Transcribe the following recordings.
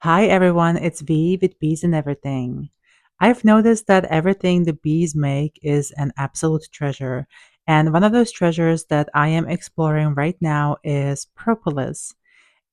Hi everyone, it's Bee with Bees and Everything. I've noticed that everything the bees make is an absolute treasure, and one of those treasures that I am exploring right now is propolis.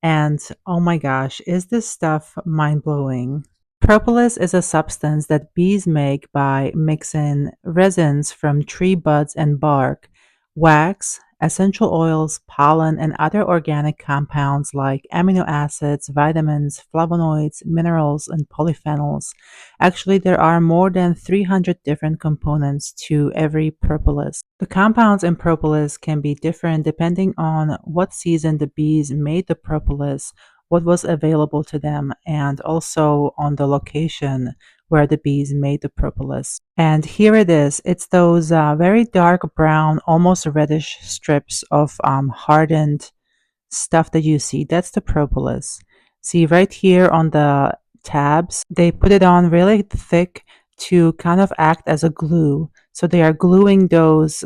And oh my gosh, is this stuff mind blowing? Propolis is a substance that bees make by mixing resins from tree buds and bark, wax, essential oils, pollen, and other organic compounds like amino acids, vitamins, flavonoids, minerals, and polyphenols. Actually, there are more than 300 different components to every propolis. The compounds in propolis can be different depending on what season the bees made the propolis, what was available to them, and also on the location where the bees made the propolis. And here it is. It's those very dark brown, almost reddish strips of hardened stuff that you see. That's the propolis. See right here on the tabs, they put it on really thick to kind of act as a glue. So they are gluing those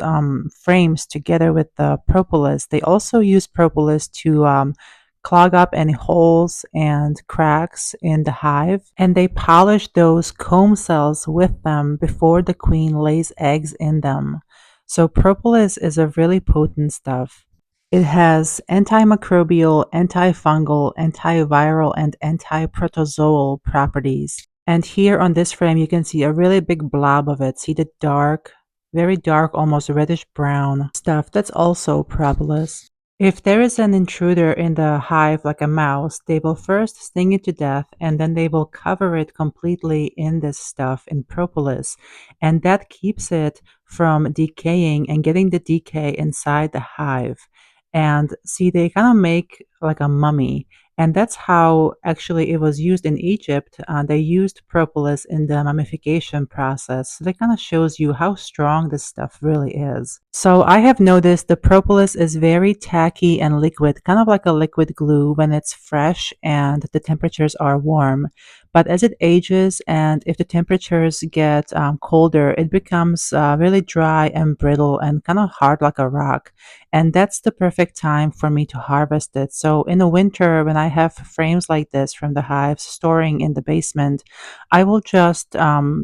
frames together with the propolis. They also use propolis to clog up any holes and cracks in the hive, and they polish those comb cells with them before the queen lays eggs in them. So propolis is a really potent stuff. It has antimicrobial, antifungal, antiviral, and antiprotozoal properties. And here on this frame, you can see a really big blob of it. See the dark, very dark, almost reddish brown stuff. That's also propolis. If there is an intruder in the hive like a mouse, they will first sting it to death and then they will cover it completely in this stuff in propolis. And that keeps it from decaying and getting the decay inside the hive. And see, they kind of make like a mummy. And that's how actually it was used in Egypt. They used propolis in the mummification process. So that kind of shows you how strong this stuff really is. So I have noticed the propolis is very tacky and liquid, kind of like a liquid glue when it's fresh and the temperatures are warm. But as it ages and if the temperatures get colder, it becomes really dry and brittle and kind of hard like a rock. And that's the perfect time for me to harvest it. So in the winter, when I have frames like this from the hives storing in the basement, I will just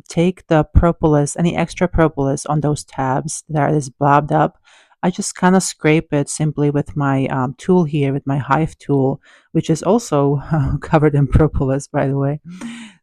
take the propolis, any extra propolis on those tabs that is blobbed up. I just kind of scrape it simply with my tool here, with my hive tool, which is also covered in propolis, by the way.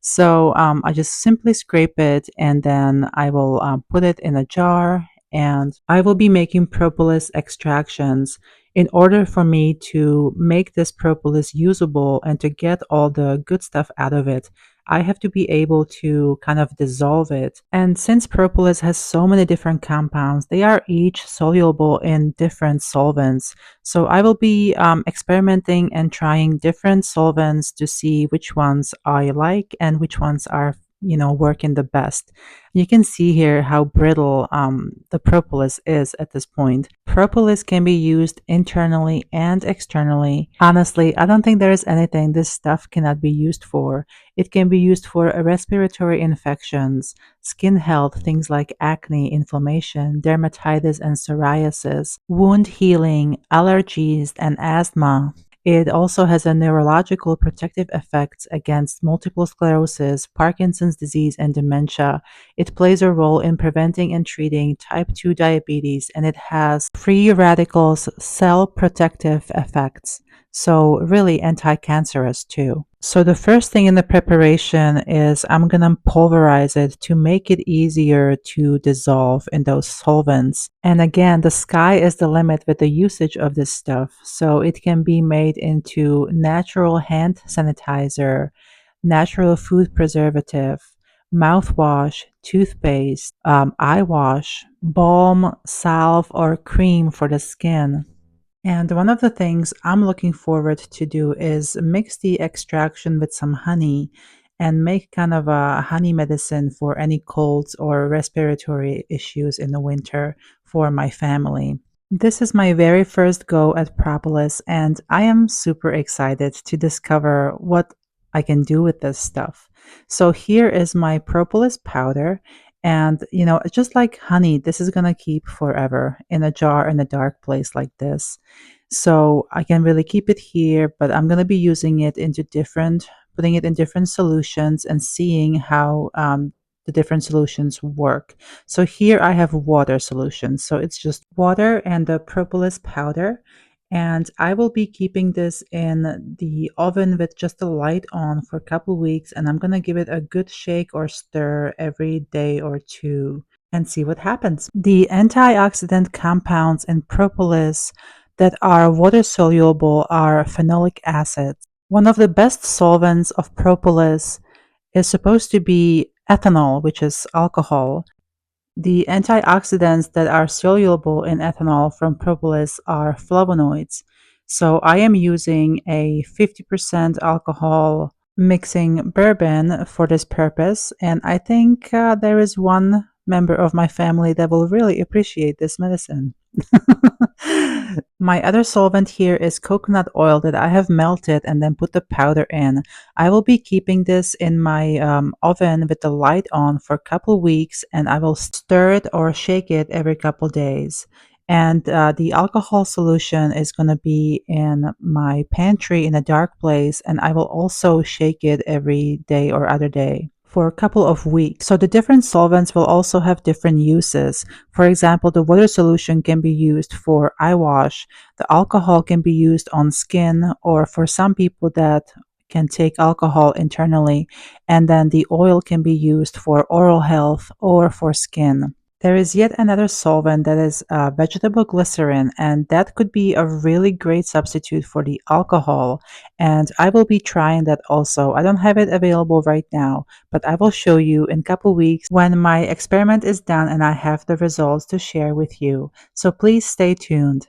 So I just simply scrape it and then I will put it in a jar and I will be making propolis extractions. In order for me to make this propolis usable and to get all the good stuff out of it, I have to be able to kind of dissolve it. And since propolis has so many different compounds, they are each soluble in different solvents. So I will be experimenting and trying different solvents to see which ones I like and which ones are, working the best. You can see here how brittle the propolis is at this point. Propolis can be used internally and externally. Honestly, I don't think there is anything this stuff cannot be used for. It can be used for respiratory infections, skin health, things like acne, inflammation, dermatitis and psoriasis, wound healing, allergies, and asthma. It also has a neurological protective effects against multiple sclerosis, Parkinson's disease, and dementia. It plays a role in preventing and treating type 2 diabetes, and it has free radicals cell protective effects. So, really anti cancerous too. So, the first thing in the preparation is I'm going to pulverize it to make it easier to dissolve in those solvents. And again, the sky is the limit with the usage of this stuff. So, it can be made into natural hand sanitizer, natural food preservative, mouthwash, toothpaste, eye wash, balm, salve, or cream for the skin. And one of the things I'm looking forward to do is mix the extraction with some honey and make kind of a honey medicine for any colds or respiratory issues in the winter for my family. This is my very first go at propolis, and I am super excited to discover what I can do with this stuff. So here is my propolis powder, and just like honey, this is gonna keep forever in a jar in a dark place like this. So I can really keep it here, but I'm gonna be using it into different putting it in different solutions and seeing how the different solutions work. So here I have water solution. So it's just water and the propolis powder. And I will be keeping this in the oven with just the light on for a couple weeks. And I'm going to give it a good shake or stir every day or two and see what happens. The antioxidant compounds in propolis that are water soluble are phenolic acids. One of the best solvents of propolis is supposed to be ethanol, which is alcohol. The antioxidants that are soluble in ethanol from propolis are flavonoids. So I am using a 50% alcohol mixing bourbon for this purpose, and I think there is one member of my family that will really appreciate this medicine. My other solvent here is coconut oil that I have melted and then put the powder in. I will be keeping this in my oven with the light on for a couple weeks, and I will stir it or shake it every couple days. And the alcohol solution is going to be in my pantry in a dark place, and I will also shake it every day or other day for a couple of weeks. So the different solvents will also have different uses. For example, the water solution can be used for eye wash. The alcohol can be used on skin, or for some people that can take alcohol internally. And then the oil can be used for oral health or for skin. There is yet another solvent that is vegetable glycerin, and that could be a really great substitute for the alcohol. And I will be trying that also. I don't have it available right now, but I will show you in a couple weeks when my experiment is done and I have the results to share with you. So please stay tuned.